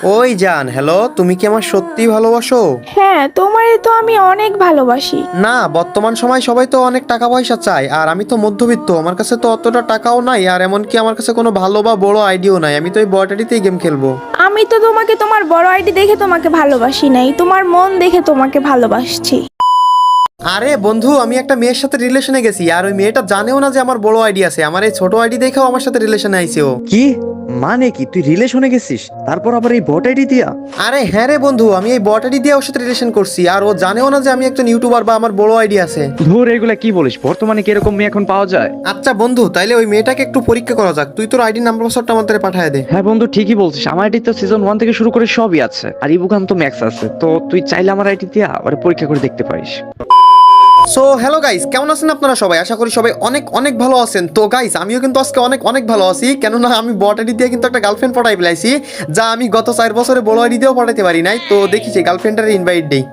ওই জান, হ্যালো, তুমি কি আমার সত্যি ভালোবাসো? হ্যাঁ, তোমারে তো আমি অনেক ভালোবাসি। না, বর্তমান সময় সবাই তো অনেক টাকা পয়সা চায়, আর আমি তো মধ্যবিত্ত, আমার কাছে তো অতটা টাকাও নাই, আর এমনকি আমার কাছে কোনো ভালো বা বড় আইডিয়াও নাই। আমি তো এই বটারিতেই গেম খেলবো। আমি তো তোমাকে তোমার বড় আইডি দেখে তোমাকে ভালোবাসি নাই, তোমার মন দেখে তোমাকে ভালোবাসছি। আরে বন্ধু, আমি একটা মেয়ের সাথে রিলেশনে গেছি, আর ওই মেয়েটা জানেও না যে আমার বড় আইডি আছে। আমার এই ছোট আইডি দেখেও আমার সাথে রিলেশনে আইছে ও। কি মানে কি তুই রিলেশনে গেছিস তারপর আবার এই বট আইডি দিয়া? আরে হ্যাঁ রে বন্ধু, আমি এই বটারি দিয়ে ওর সাথে রিলেশন করছি, আর ও জানেও না যে আমি একজন ইউটিউবার বা আমার বড় আইডি আছে। ধুর, এগুলা কি বলিস? বর্তমানে কি এরকম মেয়ে এখন পাওয়া যায়? আচ্ছা বন্ধু, তাইলে ওই মেয়েটাকে একটু পরীক্ষা করা যাক। তুই তোর আইডি নাম্বার পাসওয়ার্ডটা আমাদের পাঠিয়ে দে। হ্যাঁ বন্ধু, ঠিকই বলছিস। আমার আইডি তো সিজন 1 থেকে শুরু করে সবই আছে, আর ইবুকান তো ম্যাক্স আছে। তো তুই চাইলে আমার আইডি দিয়া আবার পরীক্ষা করে দেখতে পারিস। সো হ্যালো গাইস, কেমন আছেন আপনারা সবাই? আশা করি সবাই অনেক অনেক ভালো আছেন। তো গাইস, আমিও কিন্তু আজকে অনেক অনেক ভালো আছি, কেননা আমি বট আইডি দিয়ে কিন্তু একটা গার্লফ্রেন্ড পটাই ফেলাইছি, যা আমি গত 4 বছরে বড় আইডি দিয়েও পটাইতে পারি নাই। তো দেখি সেই গার্লফ্রেন্ডের ইনভাইট দেই।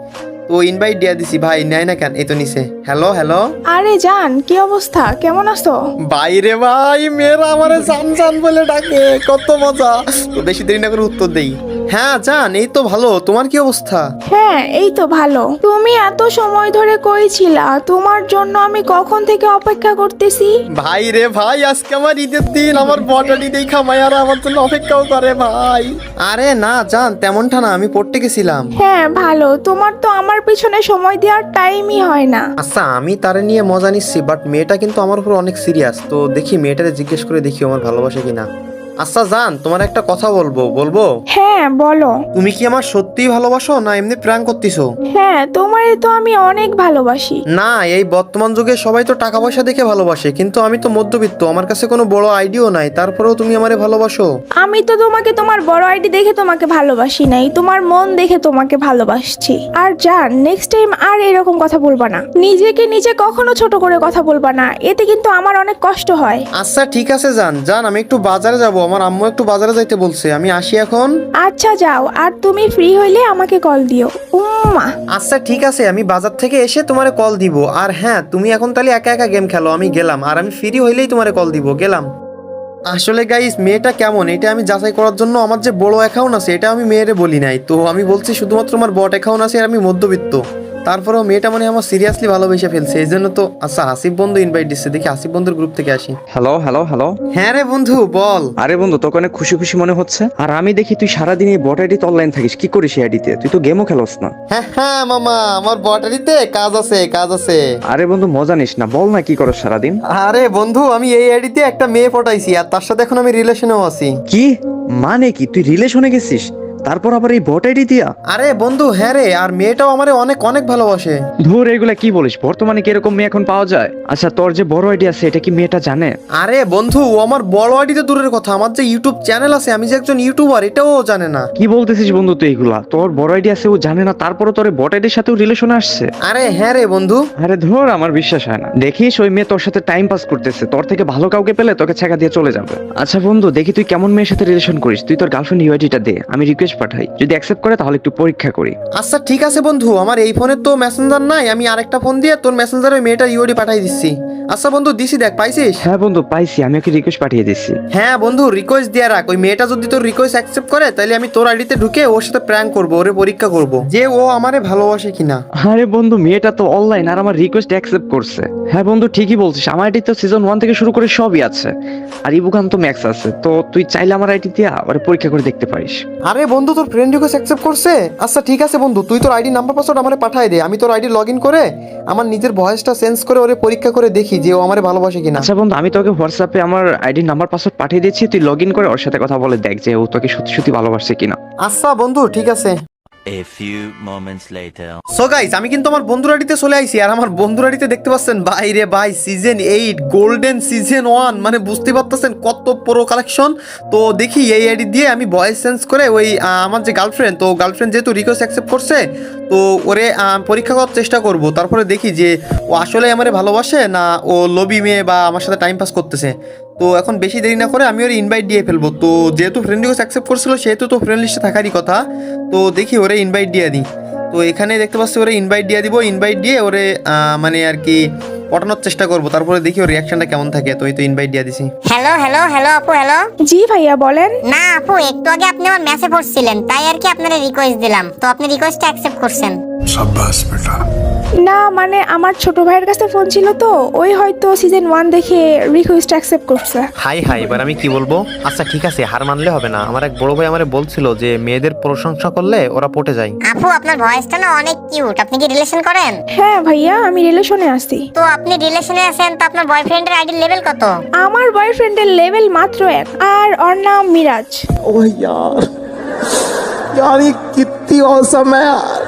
তো ইনভাইট দিয়ে দিছি ভাই, নেয় না কেন? এই তো নিছে। হ্যালো হ্যালো আরে জান, কি অবস্থা, কেমন আছো? বাইরে ভাই, মেয়েরা আমারে জান জান বলে ডাকে, কত মজা। তো বেশি দেরি না করে উত্তর দেই। হ্যাঁ জান, এই তো ভালো। তোমার কি অবস্থা? হ্যাঁ, এই তো ভালো। তুমি এত সময় ধরে কই ছিলা? তোমার জন্য আমি কখন থেকে অপেক্ষা করতেছি। ভাই রে ভাই, আজকে আমার ঈদের দিন, আমার বটারি দেখা মায়ারা আমার জন্য অপেক্ষাও করে ভাই। আরে না জান, তেমনটা না, আমি পড়তে গেছিলাম। হ্যাঁ ভালো, তোমার তো আমার পিছনে সময় দেওয়ার টাইমই হয় না। আচ্ছা, আমি তারে নিয়ে মজা নিচ্ছি, বাট মেয়েটা কিন্তু আমার উপর অনেক সিরিয়াস। তো দেখি মেয়েটারে জিজ্ঞেস করে দেখি আমার ভালোবাসে কিনা। আচ্ছা জান, তোমার একটা কথা বলবো বলবো? হ্যাঁ বলো। তুমি কি আমার সত্যিই ভালোবাসো, না এমনি প্র্যাঙ্ক করতেছো? হ্যাঁ, তোমারে তো আমি অনেক ভালোবাসি। না, এই বর্তমান যুগে সবাই তো টাকা পয়সা দেখে ভালোবাসে, কিন্তু আমি তো মধ্যবিত্ত, আমার কাছে কোনো বড় আইডিয়াও নাই, তারপরেও তুমি আমারে ভালোবাসো। আমি তো তোমাকে তোমার বড় আইডি দেখে তোমাকে ভালোবাসি নাই, তোমার মন দেখে তোমাকে ভালোবাসছি। আর জান, নেক্সট টাইম আর এরকম কথা বলবা না। নিজেকে নিজে কখনো ছোট করে কথা বলবা না, এতে কিন্তু আমার অনেক কষ্ট হয়। আচ্ছা ঠিক আছে জান, জান আমি একটু বাজারে যাব, আমার আম্মু একটু বাজারে যাইতে বলছে, আমি আসি এখন। আচ্ছা যাও, আর তুমি ফ্রি হইলে আমাকে কল দিও। উম্মা। আচ্ছা ঠিক আছে, আমি বাজার থেকে এসে তোমারে কল দিব। আর হ্যাঁ, তুমি এখন তাহলে একা একা গেম খেলো, আমি গেলাম। আর আমি ফ্রি হইলেই তোমারে কল দিব, গেলাম। আসলে গাইস, মেয়েটা কেমন এটা আমি যাচাই করার জন্য আমার যে বড় অ্যাকাউন্ট আছে এটা আমি মেয়েরে বলি নাই। তো আমি বলছি শুধুমাত্র আমার বট অ্যাকাউন্ট আছে, আর আমি মধ্যবিত্ত। তারপরেও মেয়েটা মানে আমার সিরিয়াসলি ভালোবেসে ফেলছে, এই জন্য তো। আচ্ছা, আসিফ বন্ধু ইনভাইট দিচ্ছে, দেখি আসিফ বন্ধুর গ্রুপ থেকে আসি। Hello hello hello. হ্যাঁ রে বন্ধু, বল। আরে বন্ধু, তোকে অনেক খুশি খুশি মনে হচ্ছে। আর আমি দেখি তুই সারাদিন এই বট আইডিতে অনলাইন থাকিস। কি করিস এই আইডিতে? তুই তো গেমও খেলোস না। হ্যাঁ হ্যাঁ মামা, আমার বটারিতে কাজ আছে, কাজ আছে। আরে বন্ধু, মজা নিস না, বল না কি করস সারাদিন? আরে বন্ধু, আমি এই আইডিতে একটা মেয়ে পটাইছি, আর তার সাথে এখন আমি রিলেশনেও আছি। কি মানে কি তুই রিলেশনে গেছিস তারপর আবার এই বট আইডি দিয়া? আরে বন্ধু হ্যাঁ রে, আর মেয়েটাও আমারে অনেক অনেক ভালোবাসে। ধুর, এগুলা কি বলিস? বর্তমানে কি এরকম মেয়ে এখন পাওয়া যায়? আচ্ছা, তোর যে বড় আইডি আছে এটা কি মেয়েটা জানে? আরে বন্ধু, ও আমার বড় আইডিতে দূরের কথা, আমার যে ইউটিউব চ্যানেল আছে, আমি যে একজন ইউটিউবার, এটাও ও জানে না। কি বলতেছিস বন্ধু তুই এগুলা? তোর বড় আইডি আছে ও জানে না, তারপরে তোর বট আইডির সাথেও রিলেশনে আসছে? আরে হ্যাঁ রে বন্ধু। আরে ধর, আমার বিশ্বাস হয় না। দেখিস ওই মেয়ে তোর সাথে টাইম পাস করতেছে, তোর থেকে ভালো কাউকে পেলে তোকে ছেঁকা দিয়ে চলে যাবে। আচ্ছা বন্ধু, দেখি তুই কেমন মেয়ের সাথে রিলেশন করিস। তুই তোর গার্লফ্রেন্ড ইউআইডিটা দে, আমি রিকোয়েস্ট পাঠাই। যদি অ্যাকসেপ্ট করে তাহলে একটু পরীক্ষা করি। আচ্ছা ঠিক আছে বন্ধু, আমার এই ফোনে তো মেসেঞ্জার নাই, আমি আরেকটা ফোন দিয়ে তোর মেসেঞ্জারে মেয়েটার ইউআইডি পাঠাই দিচ্ছি। আচ্ছা বন্ধু, দিছি, দেখ পাইছিস? হ্যাঁ বন্ধু, পাইছি। আমি ওকে রিকোয়েস্ট পাঠিয়ে দিচ্ছি। হ্যাঁ বন্ধু, রিকোয়েস্ট দিয়ে রাখ। ওই মেয়েটা যদি তোর রিকোয়েস্ট অ্যাকসেপ্ট করে, তাহলে আমি তোর আইডিতে ঢুকে ওর সাথে প্র্যাঙ্ক করবো, ওরে পরীক্ষা করব যে ও আমারে ভালোবাসে কিনা। আরে বন্ধু, মেয়েটা তো অনলাইন আর আমার রিকোয়েস্ট অ্যাকসেপ্ট করছে। হ্যাঁ বন্ধু, ঠিকই বলছিস। আমার আইডি তো সিজন 1 থেকে শুরু করে সবই আছে, আর ইবুকান তো ম্যাক্স আছে। তো তুই চাইলে আমার আইডি দিয়ে আবার পরীক্ষা করে দেখতে পারিস। আরে বন্ধু, তোর ফ্রেন্ড রিকোয়েস্ট অ্যাকসেপ্ট করছে? আচ্ছা ঠিক আছে বন্ধু, তুই তোর আইডি নাম্বার পাসওয়ার্ড আমারে পাঠাই দে, আমি তোর আইডি লগ ইন করে আমার নিজের ভয়েসটা চেঞ্জ করে ওরে পরীক্ষা করে দেখি যে ও আমারে ভালোবাসে কিনা। আচ্ছা বন্ধু, আমি তোকে হোয়াটসঅ্যাপে আমার আইডি নাম্বার পাসওয়ার্ড পাঠিয়ে দিচ্ছি। তুই লগ ইন করে ওর সাথে কথা বলে দেখ যে ও তোকে সত্যি সত্যি ভালোবাসে কিনা। আচ্ছা বন্ধু, ঠিক আছে। A few moments later. So guys, আমি কিন্তু আমার বন্ধুর আইডিতে চলে আইছি, আর আমার বন্ধুর আইডিতে দেখতে পাচ্ছেন ভাই রে ভাই, সিজন 8 গোল্ডেন সিজন 1, মানে বুঝতে পারতেছেন কত প্রো কালেকশন। তো দেখি এই আইডি দিয়ে আমি ভয়েস চেঞ্জ করে ওই আমার যে গার্লফ্রেন্ড, তো গার্লফ্রেন্ড যেহেতু রিকোয়েস্ট অ্যাকসেপ্ট করছে, তো ওরে পরীক্ষা করার চেষ্টা করব। তারপরে দেখি যে ও আসলে আমারে ভালোবাসে না ও লবি মেয়ে বা আমার সাথে টাইম পাস করতেছে। তো এখন বেশি দেরি না করে আমি ওর ইনভাইট দিয়ে ফেলবো। তো যেহেতু ফ্রেন্ড রিকোয়েস্ট অ্যাকসেপ্ট করছিল, সেহেতু তো ফ্রেন্ড লিস্টে থাকারই কথা। তো দেখি ওরে ইনভাইট দিয়ে দিই। তো এখানে দেখতে পাচ্ছি ওরে ইনভাইট দিয়ে দিব, ইনভাইট দিয়ে ওরে মানে আর কি পটানোর চেষ্টা করবো, তারপরে দেখি ওর রিয়াকশনটা কেমন থাকে। তো এই তো ইনভাইট দিয়ে দিছি। হ্যালো হ্যালো হ্যালো আপু, হ্যালো। জি ভাইয়া বলেন। না আপু, একটু আগে আপনি আমার মেসেজ পড়ছিলেন, তাই আর কি আপনার রিকোয়েস্ট দিলাম, তো আপনি রিকোয়েস্টটা অ্যাকসেপ্ট করছেন। না মানে আমার ছোট ভাইয়ের কাছে ফোন ছিল তো, ওই হয়তো সিজন 1 দেখে রিকোয়েস্ট অ্যাকসেপ্ট করছে। হাই হাই, এবার আমি কি বলবো? আচ্ছা ঠিক আছে, হার মানলে হবে না। আমার এক বড় ভাই আমারে বলছিল যে মেয়েদের প্রশংসা করলে ওরা পটে যায়। আপু আপনার ভয়েসটা না অনেক কিউট, আপনি কি রিলেশন করেন? হ্যাঁ ভাইয়া, আমি রিলেশনে আছি। তো আপনি রিলেশনে আছেন, তো আপনার বয়ফ্রেন্ডের আইডি লেভেল কত? আমার বয়ফ্রেন্ডের লেভেল মাত্র 1, আর ওর নাম মিরাজ। ओह यार ये कितनी औसम है यार।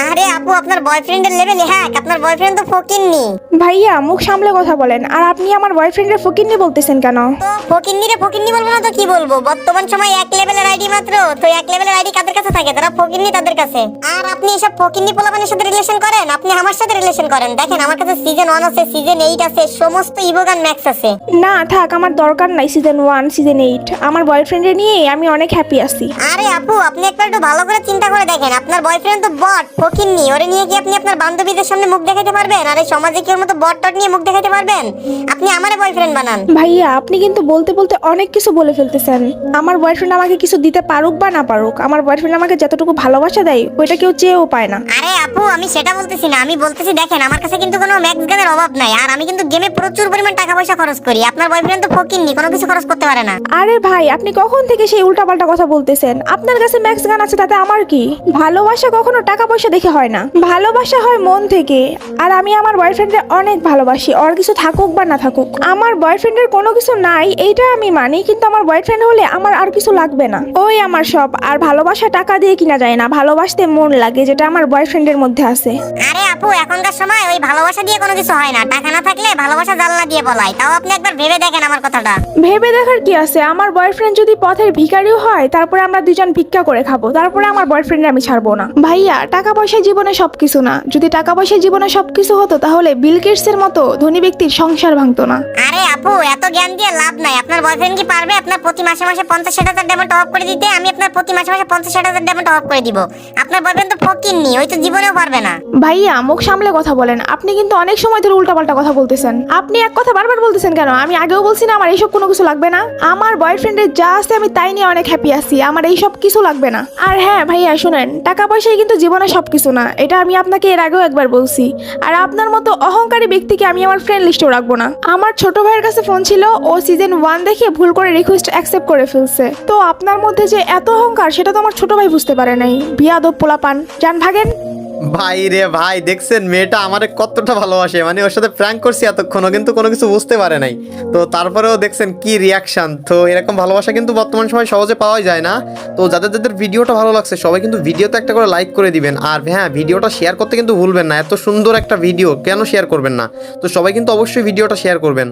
আরে আপু, আপনার বয়ফ্রেন্ডের লেভেল হ্যাক, আপনার বয়ফ্রেন্ড তো ফকিন্নি। ভাইয়া মুখ সামলে কথা বলেন, আর আপনি আমার বয়ফ্রেন্ডের ফকিন্নি বলতেছেন কেন? তো ফকিন্নিরে ফকিন্নি বলবো না তো কি বলবো? বর্তমান সময় 1 লেভেলের আইডি মাত্র, তো 1 লেভেলের আইডি কাদের কাছে থাকে? যারা ফকিন্নি তাদের কাছে। আর আপনি এসব ফকিন্নি পোলাপানের সাথে রিলেশন করেন? আপনি আমার সাথে রিলেশন করেন। দেখেন আমার কাছে সিজন 1 আছে, সিজন 8 আছে, সমস্ত ইভোগান ম্যাক্স আছে। না থাক, আমার দরকার নাই সিজন 1 সিজন 8। আমার বয়ফ্রেন্ডের নিয়ে আমি অনেক হ্যাপি আছি। আরে আপু, আপনি একবার একটু ভালো করে চিন্তা করে দেখেন, আপনার বয়ফ্রেন্ড তো বট, ফকিন্নি। ওরে নিয়ে কি আপনি আপনার বান্ধবীদের সামনে মুখ দেখাতে পারবেন? আর এই সমাজে কি ওর মতো বট টট নিয়ে মুখ দেখাতে পারবেন? আপনি আমারে বয়ফ্রেন্ড বানান। ভাইয়া আপনি কিন্তু বলতে বলতে অনেক কিছু বলে ফেলতেছেন। আমার বয়ফ্রেন্ড আমাকে কিছু দিতে পারুক বা না পারুক, আমার বয়ফ্রেন্ড আমাকে যতটুকু ভালোবাসা দেয় ওইটা কেউ চেয়েও পায় না। আরে আপু, আমি সেটা বলতেছি না, আমি বলতেছি দেখেন আমার কাছে কিন্তু কোনো ম্যাক্স গানের অভাব নাই, আর আমি কিন্তু গেমে প্রচুর পরিমাণ টাকা পয়সা খরচ করি। আপনার বয়ফ্রেন্ড তো ফকিন্নি, কোনো কিছু খরচ করতে পারে না। আরে ভাই, আপনি কখন থেকে সেই উল্টাপাল্টা কথা বলতেছেন? আপনার কাছে ম্যাক্স গান আছে, তাতে আমার কি? ভালোবাসা কখনো টাকা পয়সা দেখে হয় না, ভালোবাসা হয় মন থেকে। আর আমি আমার বয়ফ্রেন্ডের অনেক ভালোবাসি, ওর কিছু থাকুক বা না থাকুক। আমার বয়ফ্রেন্ডের কোনো কিছু নাই এইটা আমি মানি, কিন্তু আমার বয়ফ্রেন্ড হলে আমার আর কিছু লাগবে না, ওই আমার সব। আর ভালোবাসা টাকা দিয়ে কিনা যায় না, ভালোবাসতে মন লাগে, যেটা আমার বয়ফ্রেন্ডের মধ্যে আছে। আরে আপু, এখনকার সময় ওই ভালোবাসা দিয়ে কোনো কিছু হয় না, টাকা না থাকলে ভালোবাসা জানলা দিয়ে বলায়। তাও আপনি একবার ভেবে দেখেন আমার কথাটা। ভেবে দেখার কি আছে? আমার বয়ফ্রেন্ড যদি পথের ভিখারিও হয়, তারপরে আমরা দুজন ভিক্ষা করে খাবো, তারপরে আমার বয়ফ্রেন্ড আমি ছাড়বো না। ভাইয়া টাকা পয়সা জীবনে সবকিছু না, যদি টাকা পয়সা জীবনে সবকিছু হতো তাহলে বিল গেটসের মতো ধনী ব্যক্তির সংসার ভাঙতো না। আরে আপু, এত জ্ঞান দিয়ে লাভ নাই। আপনার বয়ফ্রেন্ড কি পারবে আপনার প্রতি মাসে মাসে 50,000 ডায়মন্ড টপ করে দিতে? আমি আপনার প্রতি মাসে মাসে 50,000 ডায়মন্ড টপ করে দিব। আপনার বয়ফ্রেন্ড তো ফকিন্নি, ওই তো জীবনেও পারবে না। ভাইয়া মুখ সামলে কথা বলেন, আপনি কিন্তু অনেক সময় ধরে উল্টাপাল্টা কথা বলতেছেন। আপনি এক কথা বারবার বলতেছেন কেন? আমি আগেও বলছি না আমার এইসব কোনো কিছু লাগবে না। আমার বয়ফ্রেন্ডের যা আছে আমি তাই নিয়ে অনেক হ্যাপি আছি, আমার এইসব কিছু লাগবে না। আর হ্যাঁ ভাইয়া শুনেন, টাকা পয়সাই কিন্তু জীবনে সবকিছু না, এটা আমি আপনাকে এর আগেও একবার বলছি। আর আপনার মতো অহংকারী ব্যক্তিকে আমি আমার ফ্রেন্ড লিস্টেও রাখবো না। আমার ছোট ভাইয়ের কাছে ফোন ছিল, ও সিজন 1 দেখে ভুল করে রিকোয়েস্ট অ্যাকসেপ্ট করে ফেলছে। তো আপনার মধ্যে যে এত অহংকার সেটা তো আমার ছোট ভাই বুঝতে পারে নাই। বিয়াদব পোলাপান, যান ভাগেন। ভাই রে ভাই, দেখছেন মেয়েটা আমারে কতটা ভালোবাসে, মানে ওর সাথে প্র্যাঙ্ক করছি এতক্ষণও কিন্তু কোনো কিছু বুঝতে পারে নাই। তো তারপরেও দেখছেন কি রিয়াকশন। তো এরকম ভালোবাসা কিন্তু বর্তমান সময় সহজে পাওয়াই যায় না। তো যাদের যাদের ভিডিওটা ভালো লাগছে সবাই কিন্তু ভিডিওতে একটা করে লাইক করে দিবেন। আর হ্যাঁ, ভিডিওটা শেয়ার করতে কিন্তু ভুলবেন না, এত সুন্দর একটা ভিডিও কেন শেয়ার করবেন না? তো সবাই কিন্তু অবশ্যই ভিডিওটা শেয়ার করবেন।